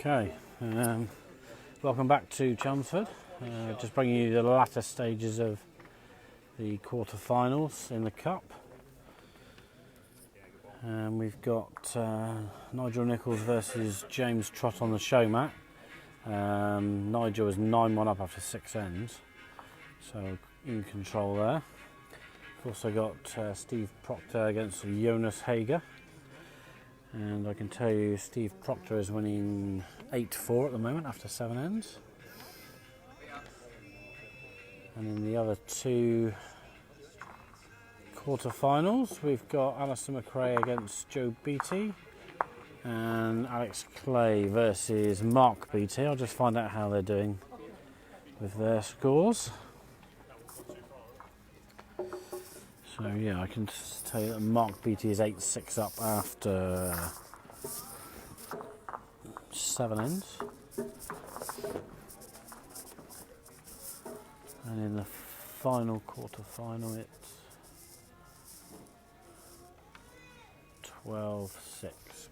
Okay, welcome back to Chelmsford. Just bringing you the latter stages of the quarter-finals in the Cup. We've got Nigel Nicholls versus James Trott on the show mat. Nigel is 9-1 up after 6 ends, so in control there. We've also got Steve Proctor against Jonas Hager. And I can tell you Steve Proctor is winning 8-4 at the moment after 7 ends. And in the other two quarter-finals, we've got Alistair McRae against Joe Beattie and Alex Clay versus Mark Beattie. I'll just find out how they're doing with their scores. So yeah, I can tell you that Mark Beattie is 8-6 up after 7 ends. And in the final quarter-final it's 12-6,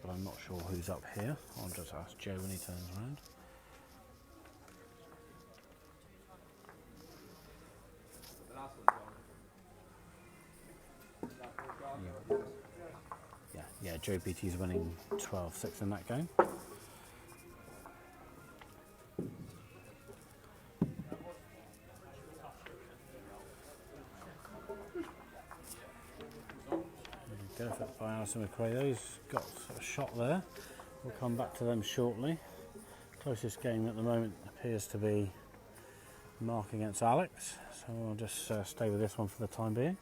but I'm not sure who's up here. I'll just ask Joe when he turns around. Yeah, Joe Beattie's winning 12-6 in that game. Good effort by Alistair McRae though, he's got a shot there. We'll come back to them shortly. Closest game at the moment appears to be Mark against Alex, so we'll just stay with this one for the time being.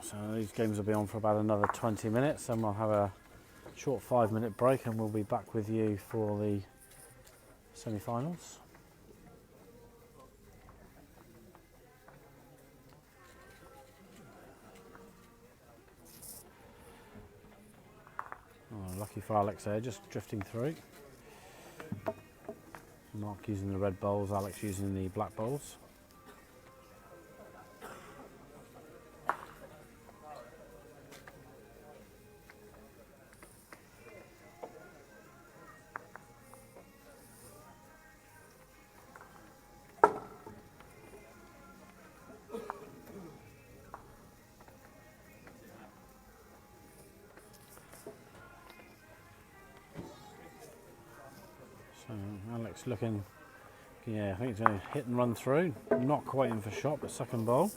So these games will be on for about another 20 minutes, and we'll have a short 5-minute break and we'll be back with you for the semi-finals. Oh, lucky for Alex there, just drifting through. Mark using the red bowls, Alex using the black bowls. So Alex looking, yeah, I think he's going to hit and run through. Not quite in for shot, but second bowl.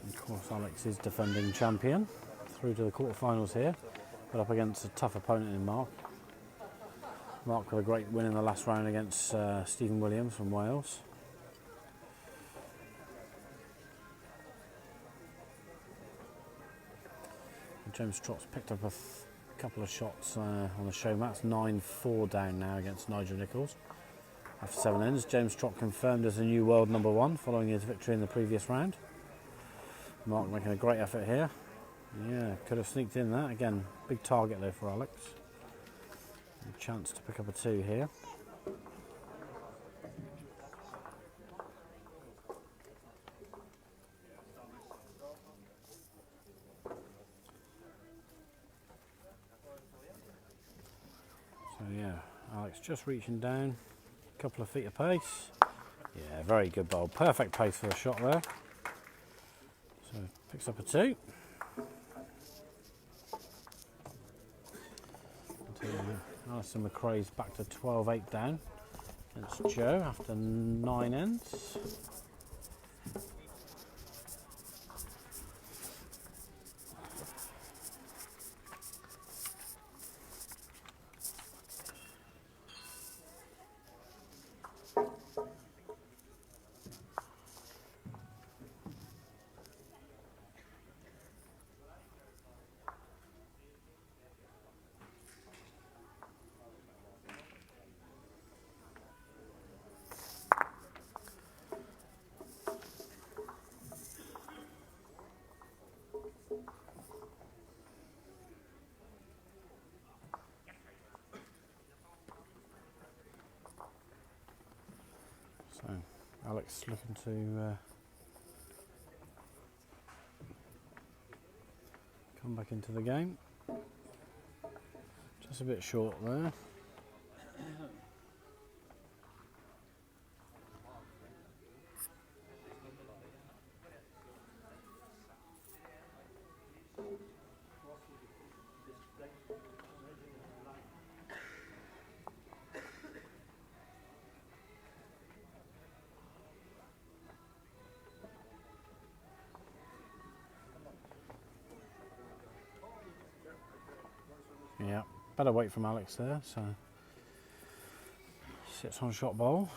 Of course, Alex is defending champion through to the quarterfinals here, but up against a tough opponent in Mark. Mark with a great win in the last round against Stephen Williams from Wales. And James Trott's picked up a couple of shots on the show mat. It's 9-4 down now against Nigel Nicholls after 7 ends. James Trott confirmed as the new world number 1 following his victory in the previous round. Mark making a great effort here. Yeah, could have sneaked in that. Again, big target there for Alex. A chance to pick up a 2 here. So yeah, Alex just reaching down, a couple of feet of pace. Yeah, very good bowl. Perfect pace for the shot there. So picks up a 2. Alistair McRae's back to 12-8 down against Joe after 9 ends. Alex looking to come back into the game. Just a bit short there. Yeah, better weight from Alex there, so sits on shot bowl,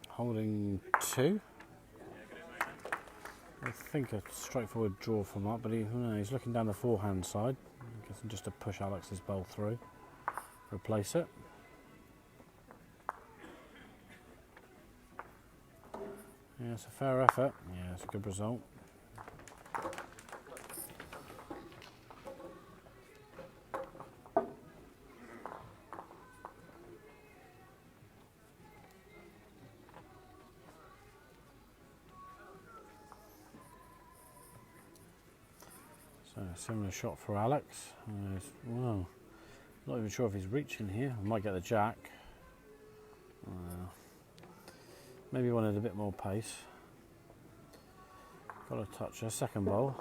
holding 2. I think a straightforward draw for Mark, but he's looking down the forehand side. I guess just to push Alex's bowl through, replace it. Yeah, it's a fair effort. Yeah, it's a good result. So a similar shot for Alex. Wow, not even sure if he's reaching here. I might get the jack. Maybe wanted a bit more pace. Got a touch a second bowl.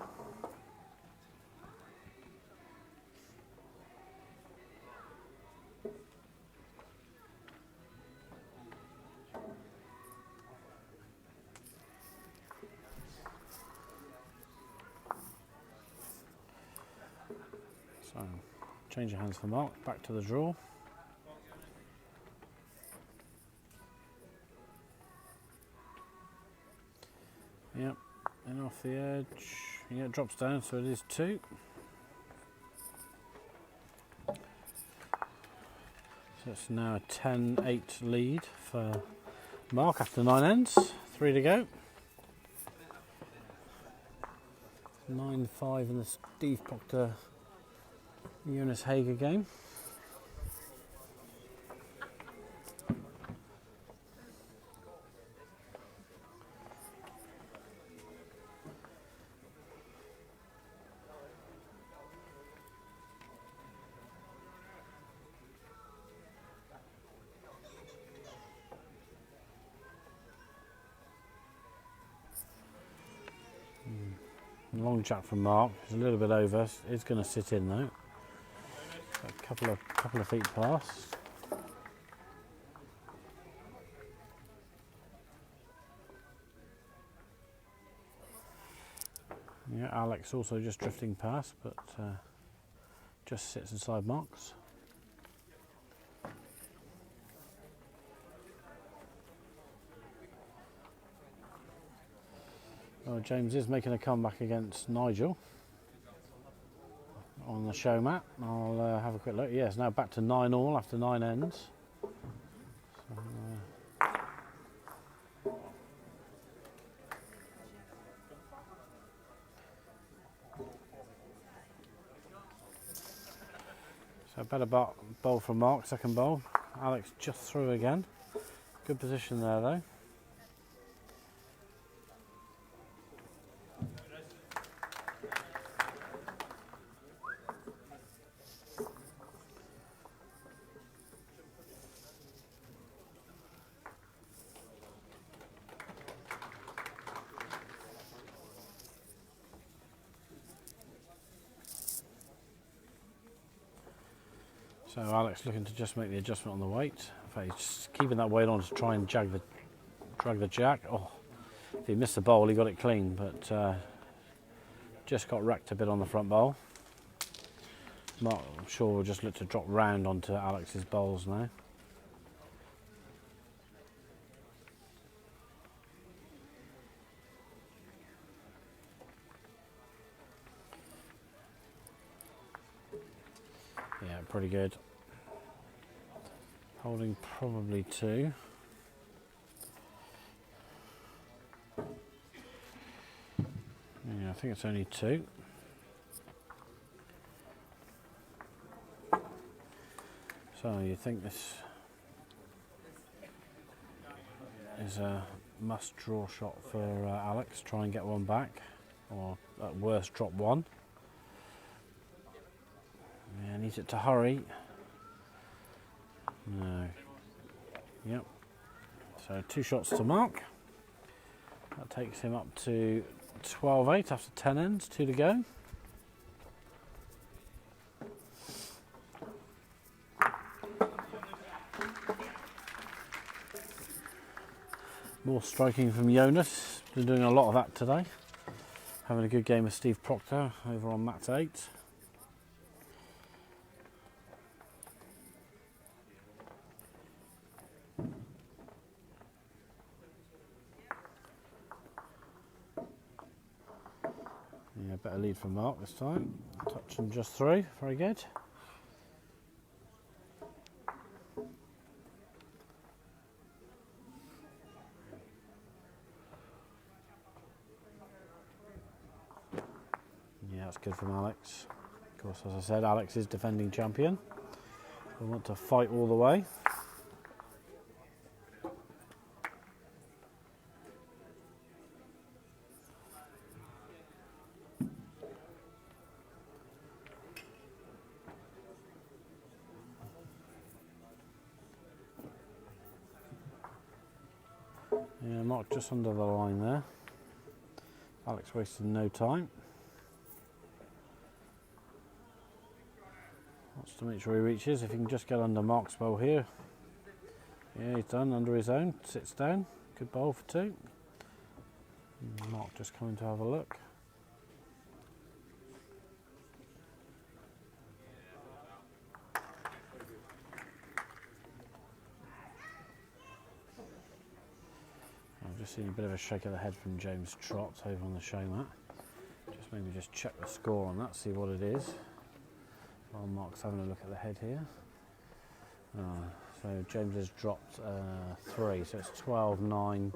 So change your hands for Mark. Back to the draw. Yep, and off the edge. Yeah, it drops down, so it is 2. So it's now a 10-8 lead for Mark after 9 ends. 3 to go. 9-5 in the Steve Proctor Jonas Hager game. Long jack from Mark. It's a little bit over. It's going to sit in though. A couple of feet past. Yeah, Alex also just drifting past, but just sits inside Mark's. Well, James is making a comeback against Nigel on the show mat. I'll have a quick look. Yes, now back to 9-all after 9 ends. So better bowl from Mark, second bowl. Alex just through again. Good position there though. So Alex looking to just make the adjustment on the weight. In fact, he's just keeping that weight on to try and drag the jack. Oh, if he missed the bowl, he got it clean, but just got wrecked a bit on the front bowl. Mark, I'm sure we'll just look to drop round onto Alex's bowls now. Yeah, pretty good. Holding probably 2. Yeah, I think it's only 2. So you think this is a must-draw shot for Alex. Try and get one back, or at worst, drop one. Yeah, needs it to hurry. No. Yep. So 2 shots to Mark. That takes him up to 12-8 after 10 ends. 2 to go. More striking from Jonas. Been doing a lot of that today. Having a good game with Steve Proctor over on mat 8. Yeah, better lead from Mark this time. Touch and just through. Very good. Yeah, that's good from Alex. Of course, as I said, Alex is defending champion. We want to fight all the way. Yeah, Mark just under the line there. Alex wasted no time. Wants to make sure he reaches. If he can just get under Mark's bowl here. Yeah, he's done under his own. Sits down. Good bowl for 2. Mark just coming to have a look. I've just seen a bit of a shake of the head from James Trott over on the show mat. Just maybe just check the score on that, see what it is. While Mark's having a look at the head here. So James has dropped 3, so it's 12-9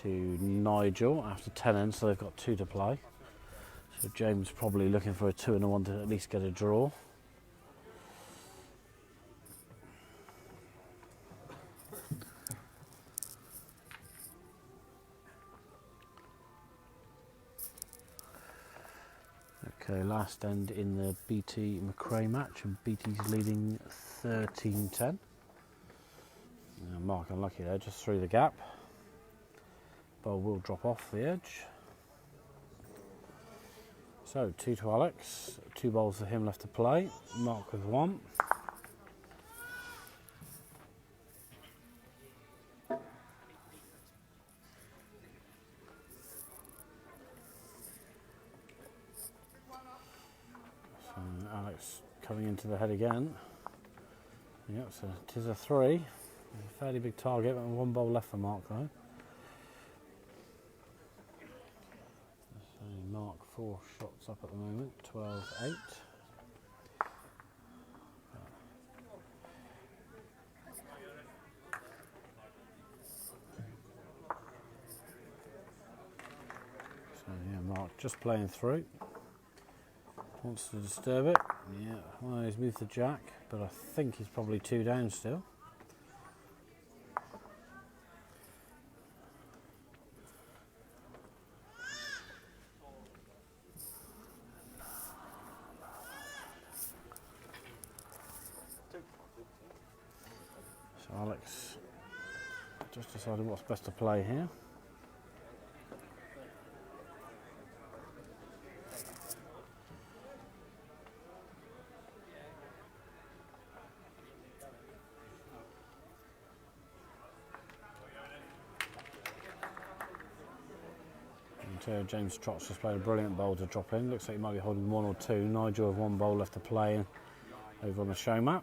to Nigel after 10 ends, so they've got 2 to play. So James probably looking for a 2 and a 1 to at least get a draw. Okay, last end in the BT McRae match, and BT's leading 13-10. Mark unlucky there, just through the gap. Bowl will drop off the edge. So 2 to Alex, 2 bowls for him left to play. Mark with 1. So Alex coming into the head again. Yep, so it is a 3. A fairly big target, but 1 bowl left for Mark though. So Mark 4 shots up at the moment, 12-8. So yeah, Mark just playing through. Wants to disturb it. Yeah, well, he's moved the jack, but I think he's probably 2 down still. So Alex just decided what's best to play here. James Trott's just played a brilliant bowl to drop in. Looks like he might be holding 1 or 2. Nigel with 1 bowl left to play over on the show mat.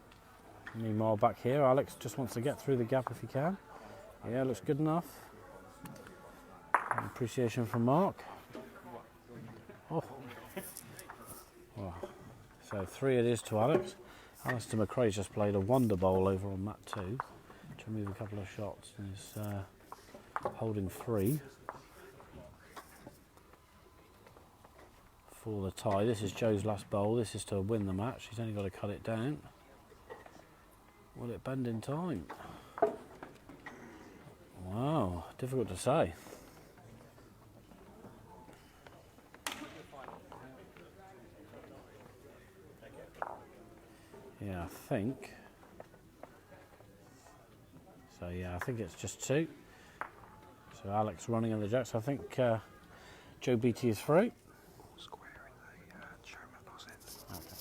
Meanwhile, back here, Alex just wants to get through the gap if he can. Yeah, looks good enough. Appreciation from Mark. Oh. Well, so 3 it is to Alex. Alistair McRae's just played a wonder bowl over on mat 2 to remove a couple of shots and is holding 3. For the tie. This is Joe's last bowl. This is to win the match. He's only got to cut it down. Will it bend in time? Wow. Difficult to say. Yeah, I think. So yeah, I think it's just 2. So Alex running on the jacks. I think Joe Beattie is through. Square in the show mat last end. Okay.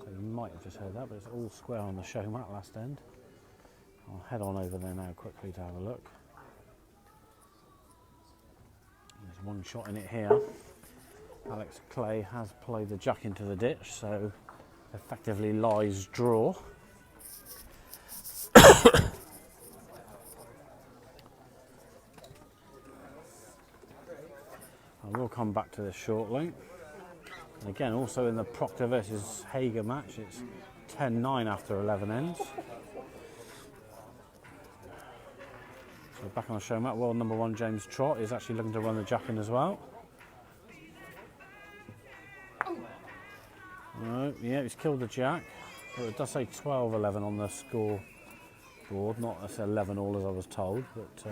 So you might have just heard that, but it's all square on the show mat last end. I'll head on over there now quickly to have a look. There's one shot in it here. Alex Clay has played the jack into the ditch, so effectively lies draw. I will come back to this shortly. And again, also in the Proctor versus Hager match, it's 10-9 after 11 ends. So back on the show mat, world number 1 James Trott is actually looking to run the jack in as well. Yeah, he's killed the jack. Well, it does say 12-11 on the score board, not 11 all as I was told. But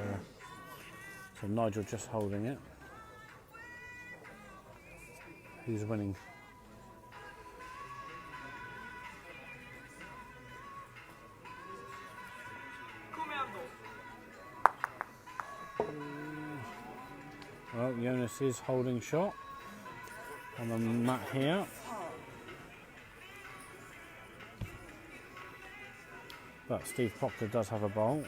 so Nigel just holding it. Who's winning? Well, Jonas is holding shot on the mat here. But Steve Proctor does have a bowl.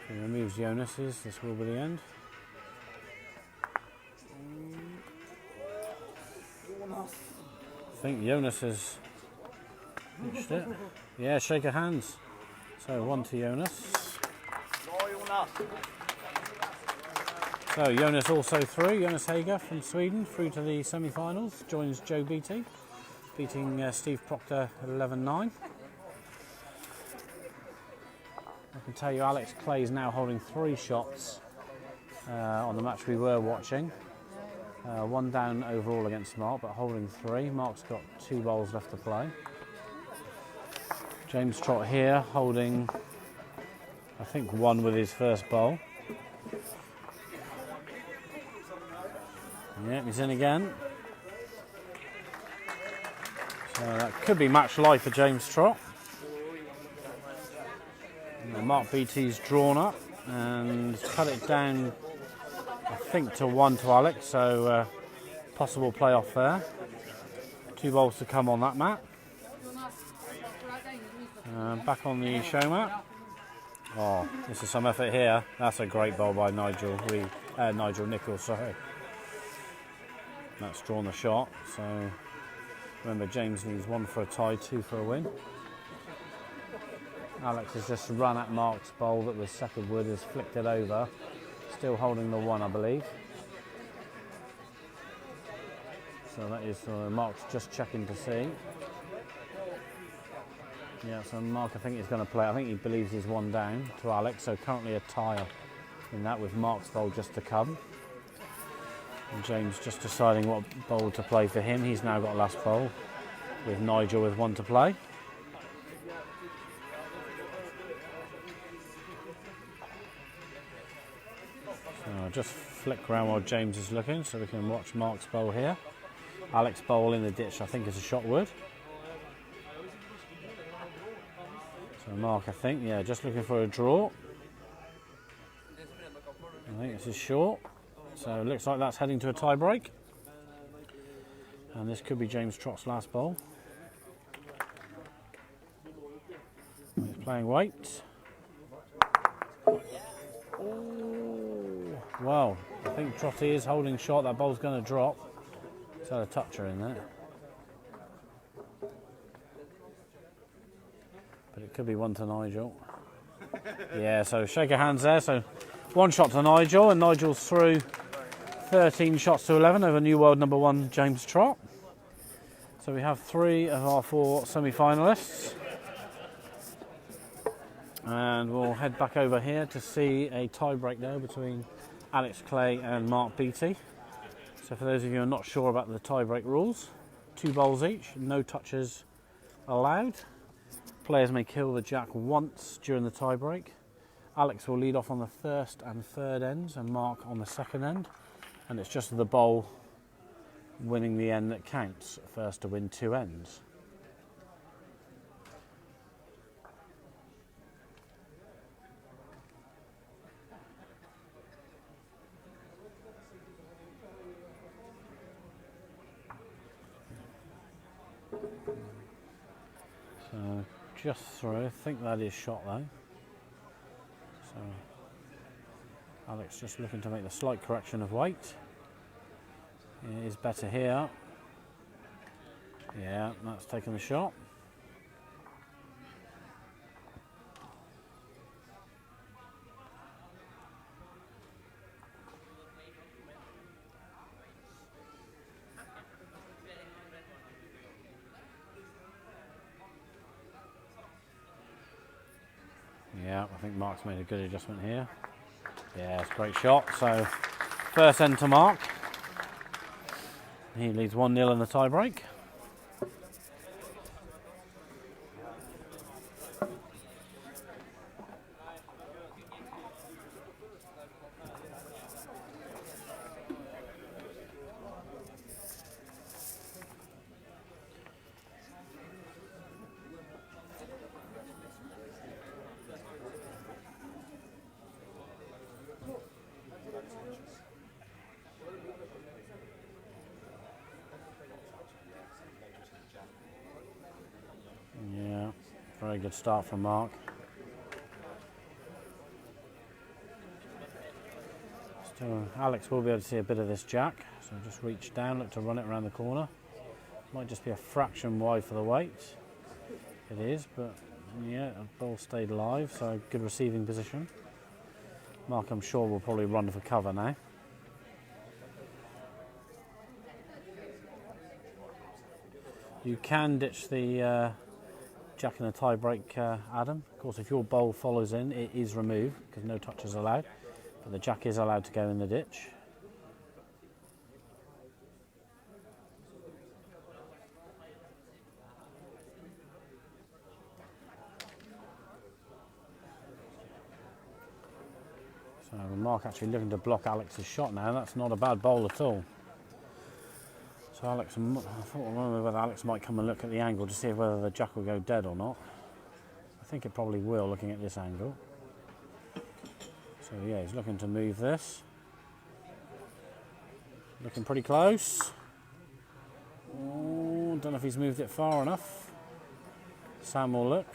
He removes Jonas's. This will be the end. I think Jonas has reached it. Yeah, shake of hands. So 1 to Jonas. So Jonas also through. Jonas Hager from Sweden through to the semi-finals. Joins Joe Beattie, beating Steve Proctor 11-9. I can tell you Alex Clay is now holding 3 shots on the match we were watching. 1 down overall against Mark, but holding 3. Mark's got 2 bowls left to play. James Trott here holding, I think, 1 with his first bowl. Yeah, he's in again. So that could be match life for James Trott. Mark Beattie's drawn up and cut it down, I think, to 1 to Alex, so possible playoff there. 2 bowls to come on that mat. Back on the show mat. Oh, this is some effort here. That's a great bowl by Nigel Nichols, sorry. That's drawn the shot, so remember James needs 1 for a tie, 2 for a win. Alex has just run at Mark's bowl that was second wood, has flicked it over. Still holding the 1, I believe. So that is Mark's just checking to see. Yeah, so Mark, I think he's going to play. I think he believes he's 1 down to Alex, so currently a tie in that with Mark's bowl just to come. And James just deciding what bowl to play for him. He's now got last bowl with Nigel with 1 to play. So I'll just flick around while James is looking so we can watch Mark's bowl here. Alex bowl in the ditch, I think, is a shot wood. So Mark, I think, yeah, just looking for a draw. I think this is short. So it looks like that's heading to a tie break. And this could be James Trott's last bowl. He's playing weight. Oh, well, I think Trotty is holding short. That bowl's going to drop. He's had a toucher in there. But it could be 1 to Nigel. Yeah, so shake of hands there. So 1 shot to Nigel, and Nigel's through 13 shots to 11 over new world number 1 James Trott. So we have 3 of our 4 semi-finalists. And we'll head back over here to see a tie break there between Alex Clay and Mark Beattie. So for those of you who are not sure about the tie break rules, 2 bowls each, no touches allowed. Players may kill the jack once during the tiebreak. Alex will lead off on the first and third ends and Mark on the second end. And it's just the bowl winning the end that counts. First to win 2 ends. So just through, I think that is shot though. So Alex just looking to make the slight correction of weight. It is better here. Yeah, that's taken the shot. Yeah, I think Mark's made a good adjustment here. Yeah, it's a great shot. So, first end to Mark. He leads 1-0 in the tiebreak. Yeah, very good start from Mark. So Alex will be able to see a bit of this jack, so just reach down, look to run it around the corner. Might just be a fraction wide for the weight. It is, but yeah, the ball stayed alive, so good receiving position. Mark, I'm sure, will probably run for cover now. You can ditch the jack in the tie-break, Adam. Of course, if your bowl follows in, it is removed because no touch is allowed. But the jack is allowed to go in the ditch. So Mark actually looking to block Alex's shot now. That's not a bad bowl at all. So Alex, I thought whether Alex might come and look at the angle to see whether the jack will go dead or not. I think it probably will, looking at this angle. So yeah, he's looking to move this. Looking pretty close. Oh, don't know if he's moved it far enough. Sam will look.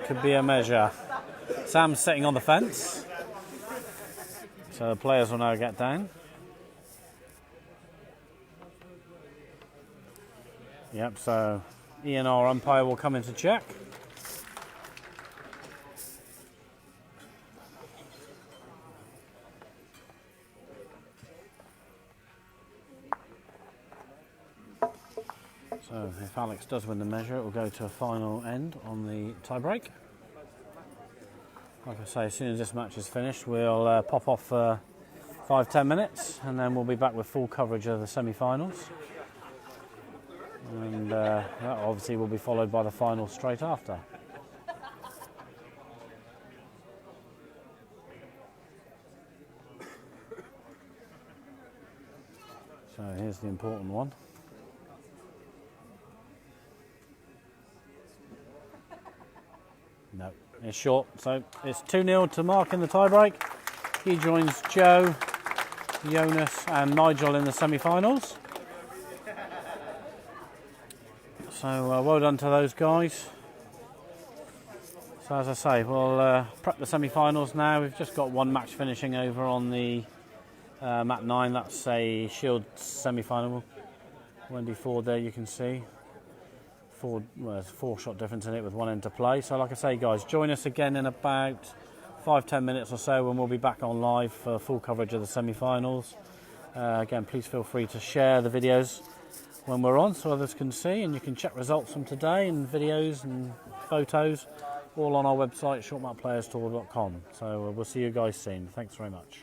Could be a measure. Sam's sitting on the fence. So the players will now get down. Yep, so Ian, our umpire, will come in to check. So if Alex does win the measure, it will go to a final end on the tiebreak. Like I say, as soon as this match is finished, we'll pop off for 5-10 minutes, and then we'll be back with full coverage of the semi-finals. And that obviously will be followed by the final straight after. So here's the important one. No, it's short. So it's 2-0 to Mark in the tiebreak. He joins Joe, Jonas and Nigel in the semi-finals. So well done to those guys. So as I say, we'll prep the semi-finals now. We've just got one match finishing over on the mat 9. That's a Shield semi-final. Wendy Ford there, you can see. Well, there's a 4-shot difference in it with one end to play. So like I say, guys, join us again in about 5-10 minutes or so when we'll be back on live for full coverage of the semi-finals. Again, please feel free to share the videos when we're on so others can see, and you can check results from today and videos and photos all on our website, shortmatplayerstour.com. So we'll see you guys soon. Thanks very much.